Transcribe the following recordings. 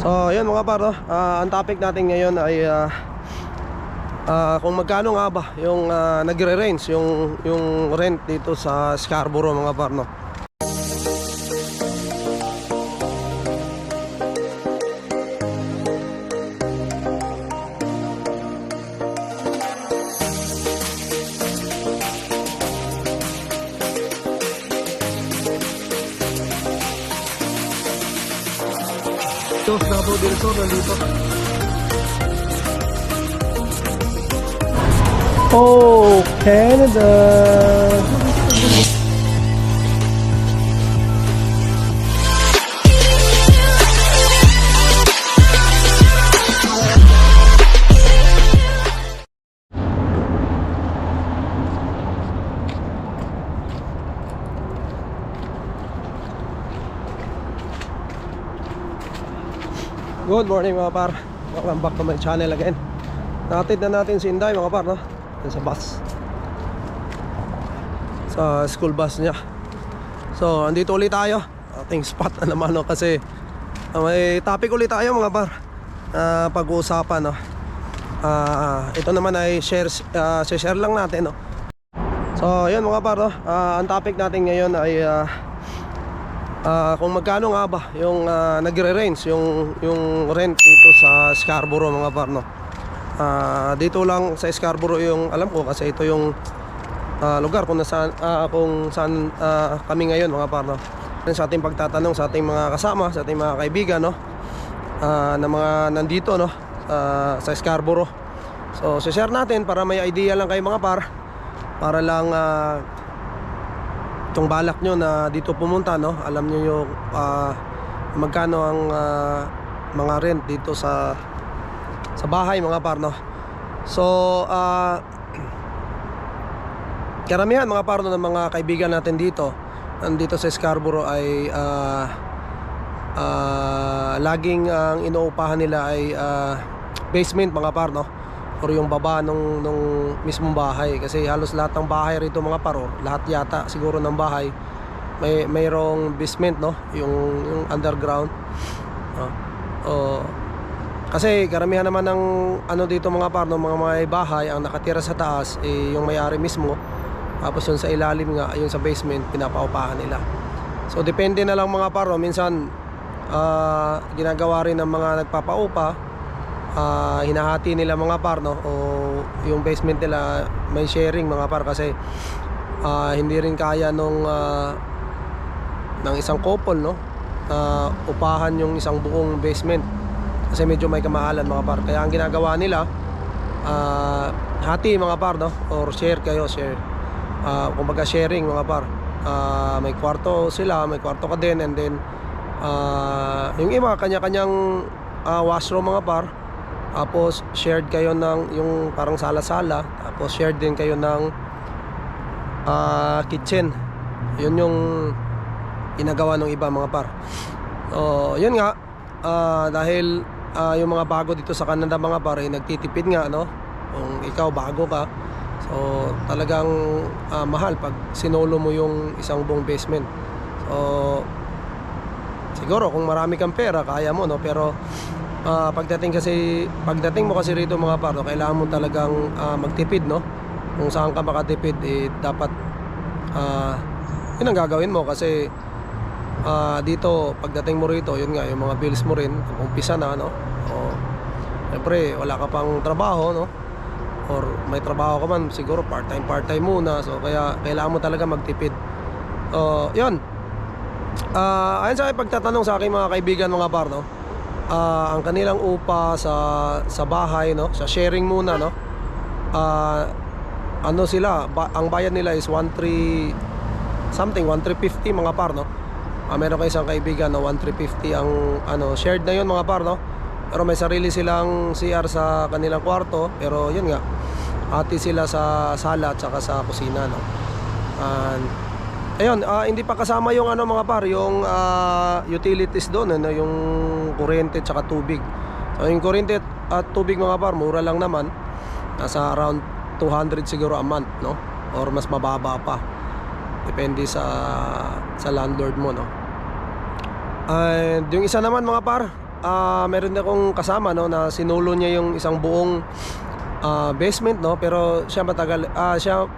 So yun mga par, no? Ang topic natin ngayon ay kung magkano nga ba yung nagre-range yung rent dito sa Scarborough mga par, no? Dos Davao del Sur nandito. Oh, Canada. Good morning mga par. Welcome back to my channel again. Natid na natin si Inday mga par, no? Sa bus, sa school bus niya. So andito ulit tayo, ating spot na naman, no? Kasi may topic ulit tayo mga par, pag-uusapan, no? Ito naman ay share lang natin, no? So yun mga par, no? Ang topic natin ngayon ay kung magkano nga ba yung nagre-range yung rent dito sa Scarborough mga par, no? Dito lang sa Scarborough yung alam ko, kasi ito yung lugar kung saan kami ngayon mga par, no? Sa ating pagtatanong sa ating mga kasama, sa ating mga kaibigan, no? Na mga nandito, no? Sa Scarborough. So share natin para may idea lang kayo mga par, para lang itong balak nyo na dito pumunta, no? Alam nyo yung magkano ang mga rent dito sa bahay mga par, no? So karamihan mga par, no, ng mga kaibigan natin dito nandito sa Scarborough ay laging ang inuupahan nila ay basement mga par, no? Or yung baba nung mismong bahay, kasi halos lahat ng bahay rito mga par, or lahat yata siguro ng bahay mayroong basement, no? Yung underground, no? Kasi karamihan naman ng ano dito mga par, no, mga may bahay ang nakatira sa taas yung may-ari mismo, tapos yung sa ilalim nga, yung sa basement, pinapaupahan nila. So depende na lang mga par, no? Minsan ginagawa rin ng mga nagpapaupa, hinahati nila mga par, no? O yung basement nila may sharing mga par, kasi hindi rin kaya ng isang couple, no? Upahan yung isang buong basement, kasi medyo may kamahalan mga par. Kaya ang ginagawa nila, hati mga par, no? Or share kayo, share. Kumbaga sharing mga par. May kwarto sila, may kwarto ka din, and then yung iba kanya-kanyang washroom mga par. Tapos shared kayo ng yung parang sala-sala, tapos shared din kayo ng kitchen. Yun yung ginagawa ng iba mga par. So yun nga, dahil yung mga bago dito sa Canada mga par ay nagtitipid nga, no? Kung ikaw bago ka, so talagang mahal pag sinolo mo yung isang buong basement. So siguro kung marami kang pera kaya mo, no? Pero pagdating mo kasi rito mga par, no, kailangan mo talagang magtipid, no? Kung saan ka makatipid, dapat yun ang gagawin mo, kasi dito pagdating mo rito, yun nga, yung mga bills mo rin umpisa na, no? Siyempre wala ka pang trabaho, no? Or may trabaho ka man, siguro part-time muna. So kaya kailangan mo talaga magtipid. So yun, ayon sa pagtatanong sa aking mga kaibigan mga par, no? Ang kanilang upa sa bahay, no? Sa sharing muna, no? Ano sila, ang bayad nila is 1350 mga par, no? Meron kayo isang kaibigan na 1350 ang ano, shared na yun mga par, no? Pero may sarili silang CR sa kanilang kwarto, pero yun nga, hati sila sa sala at saka sa kusina, no? Ayun, hindi pa kasama yung ano mga par, yung utilities doon, ano, yung kuryente at saka tubig. So yung kuryente at tubig mga par, mura lang naman. Nasa around 200 siguro a month, no? Or mas mababa pa. Depende sa landlord mo, no? And yung isa naman mga par, meron din akong kasama, no, na sinulo niya yung isang buong basement, no, pero siya matagal,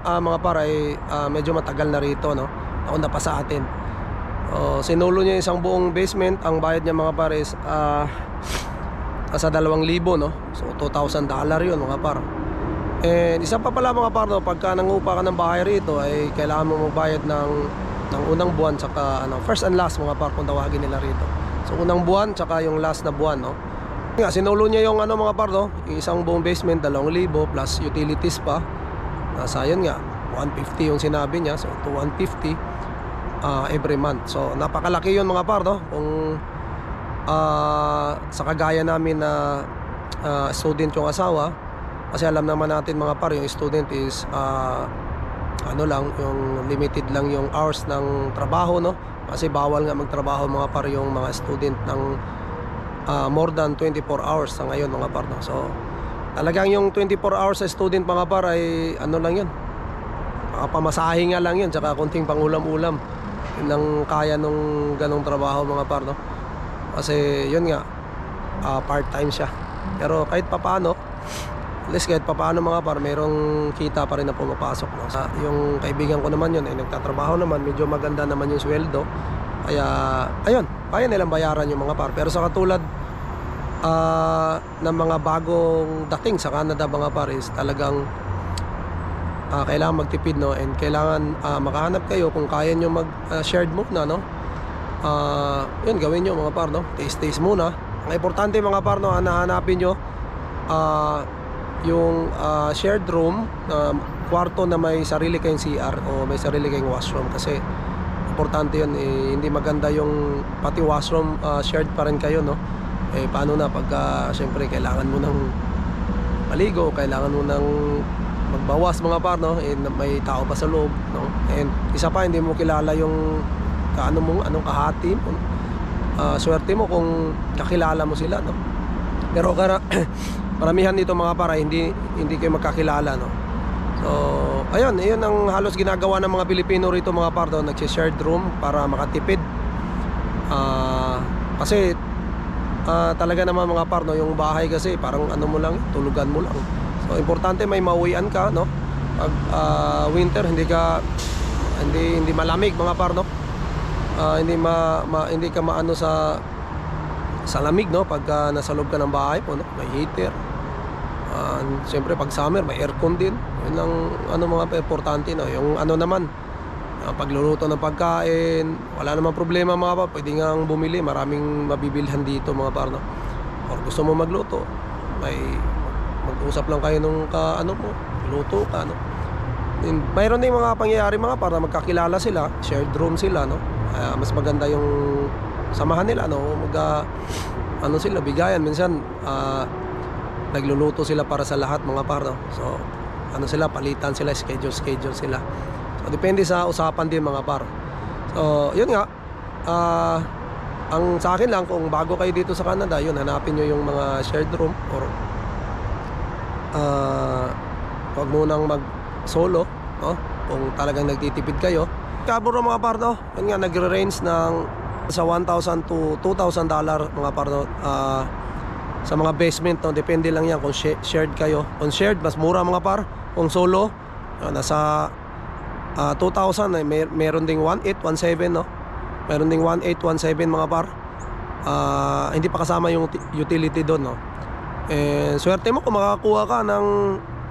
mga par ay medyo matagal na rito, no, nauna pa sa atin. Sinulo niya isang buong basement. Ang bayad niya mga par is sa 2,000, no, so $2,000 yun mga par. And isa pa pala mga par, no, pagka nangupa ka ng bahay rito ay kailangan mo magbayad ng unang buwan, saka first and last mga par kung tawagin nila rito. So unang buwan tsaka yung last na buwan, no. Nga, sinulo niya yung mga par, no, yung isang buong basement, 2,000 plus utilities pa. Nasa yun nga 150 yung sinabi niya, so to 150 every month. So napakalaki yun mga par, no. Kung sa kagaya namin na student yung asawa, kasi alam naman natin mga par, yung student is lang, yung limited lang yung hours ng trabaho, no, kasi bawal nga magtrabaho mga par yung mga student ng more than 24 hours sa ngayon mga par, no. So talagang yung 24 hours sa student mga par ay lang yun, pamasahe nga lang yun, tsaka konting pangulam-ulam. Yun lang kaya nung ganong trabaho mga par, no, kasi yun nga part-time siya. Pero kahit papaano, at least kahit papaano mga par, merong kita pa rin na pumapasok, no. Yung kaibigan ko naman yun ay nagtatrabaho naman, medyo maganda naman yung sweldo, kaya ayun, kaya nilang bayaran yung mga par. Pero sa katulad ng mga bagong dating sa Canada mga par is talagang kailangan magtipid, no, and kailangan makahanap kayo kung kaya nyo mag shared muna, no. Yun, gawin nyo mga par, no, taste muna. Ang importante mga par, no, hanapin nyo yung shared room, kwarto na may sarili kayong CR o may sarili kayong washroom, kasi importante yun. Hindi maganda yung pati washroom shared pa rin kayo, no. Paano na pagka syempre kailangan mo ng maligo, kailangan mo ng magbawas mga par, no, may tao pa sa loob, no. And isa pa, hindi mo kilala yung anong kahati mo, no? Swerte mo kung kakilala mo sila, no. Pero maramihan dito mga par, hindi kayo magkakilala, no. So ayun ang halos ginagawa ng mga Pilipino rito mga par, no, nagsi-shared room para makatipid. Kasi talaga naman mga par, no, yung bahay kasi parang mo lang, tulugan mo lang. So importante may mauwian ka, no, pag winter hindi malamig mga par, no. Hindi ka maano sa lamig, no, pag nasa loob ka ng bahay po, no, may heater. Siyempre pag summer may aircon din. Yun ang mga importante, no. Yung naman pagluluto ng pagkain, wala namang problema mga par, pwede nga bumili, maraming mabibilhan dito mga par, no. Or gusto mo magluto, mag-usap lang kayo nung mo, luto ka, no. Mayroon din mga pangyayari mga par na magkakilala sila, shared room sila, no. Mas maganda yung samahan nila, no, sila bigayan. Minsan nagluluto sila para sa lahat mga par, no. So sila, palitan sila, schedule sila. So depende sa usapan din mga par. So yun nga, ang sa akin lang, kung bago kayo dito sa Canada, yun, hanapin nyo yung mga shared room, or huwag munang mag solo, no, kung talagang nagtitipid kayo. Kaburo mga par, no, yun nga, nagre-range ng sa $1,000 to $2,000 mga par, no, sa mga basement, no. Depende lang yan kung shared kayo. Kung shared, mas mura mga par. Kung solo, nasa 2,000. Meron ding 1,800, 1,700, no. Meron ding 1,800, 1,700 mga par. Hindi pa kasama yung utility doon, no. Swerte mo kung makakakuha ka ng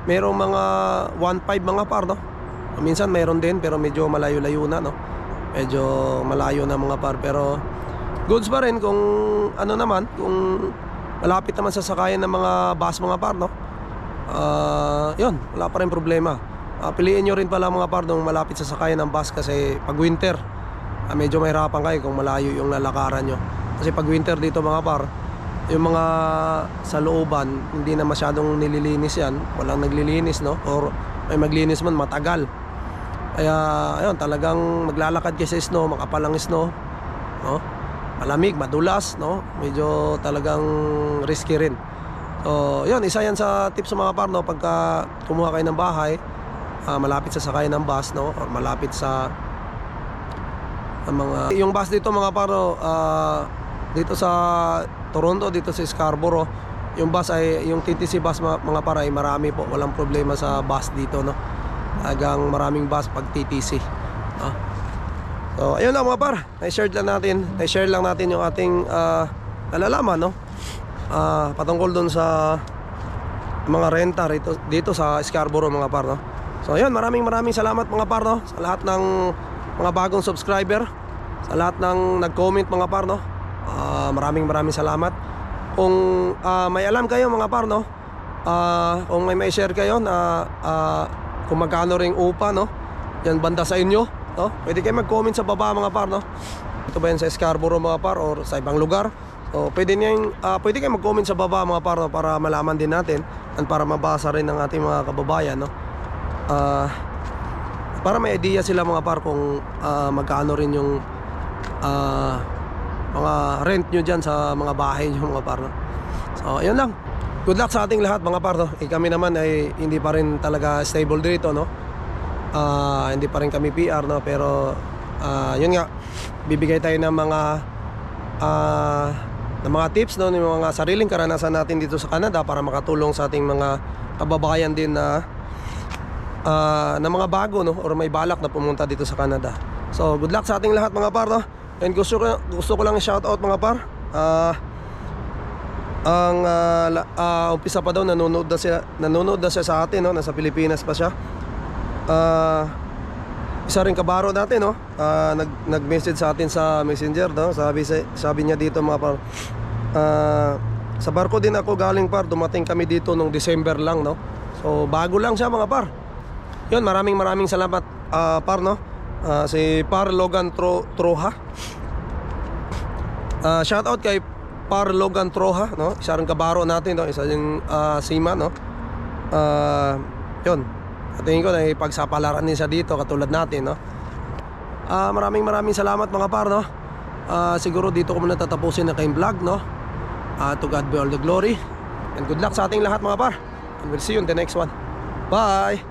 merong mga 1,500 mga par, no. Minsan mayroon din pero medyo malayo-layo na, no. Medyo malayo na mga par, pero goods pa rin kung naman, kung malapit naman sa sakayan ng mga bus mga par, no. Yun, wala pa rin problema. Piliin nyo rin pala mga par nung malapit sa sakayan ng bus, kasi pag winter medyo mahirapan kayo kung malayo yung lalakaran nyo. Kasi pag winter dito mga par, yung mga sa looban hindi na masyadong nililinis yan, walang naglilinis, no, or may maglinis man matagal. Kaya ayun, talagang maglalakad kayo sa snow, makapalang snow, no, malamig, madulas, no, medyo talagang risky rin. So yun, isa yan sa tips sa mga par, no, pagka kumuha kayo ng bahay malapit sa sakayan ng bus, no, or malapit sa mga yung bus dito mga par, no, dito sa Toronto dito sa Scarborough. Yung bus ay yung TTC bus mga par ay marami po, walang problema sa bus dito, no. Hanggang maraming bus pag TTC, no? So ayun lang mga par, i-share lang natin yung ating nalalaman, no, patungkol dun sa mga renta dito sa Scarborough mga par, no. So ayun, maraming salamat mga par, no, sa lahat ng mga bagong subscriber, sa lahat ng nag-comment mga par, no. Maraming salamat. Kung may alam kayo mga par, no, kung may share kayo na kung magkano ring upa, no, yan banda sa inyo, no, pwede kayo mag-comment sa baba mga par, no. Ito ba yan sa Scarborough mga par or sa ibang lugar? So pwede kayo mag-comment sa baba mga par, no, para malaman din natin at para mabasa rin ng ating mga kababayan, no. Para may idea sila mga par kung magkano rin yung mga rent nyo dyan sa mga bahay nyo mga par, no? So ayun lang, good luck sa ating lahat mga par, no? Kami naman ay hindi pa rin talaga stable dito, no? Hindi pa rin kami PR, no? Pero yun nga, bibigay tayo ng mga tips, no? Ng mga sariling karanasan natin dito sa Canada para makatulong sa ating mga kababayan din na mga bago, no? Or may balak na pumunta dito sa Canada. So good luck sa ating lahat mga par, no? And gusto ko lang i-shoutout mga par, umpisa pa daw nanonood na siya sa atin, no? Nasa Pilipinas pa siya. Isa rin kabaro natin, no? Nag-message sa atin sa Messenger, no? Sabi niya dito mga par, sa barko din ako galing par, dumating kami dito nung December lang, no? So bago lang siya mga par. Yun, maraming salamat par, no? Si Par Logan Troha. Shout out kay Par Logan Troha, no? Isa rin kabaro natin, no? Isa yung seaman, no? Yun, tingin ko na ipagsapalaran din siya dito katulad natin, no? Maraming salamat mga par, no? Siguro dito ko muna tatapusin na kayong vlog, no? To God be all the glory. And good luck sa ating lahat mga par. And we'll see you in the next one. Bye!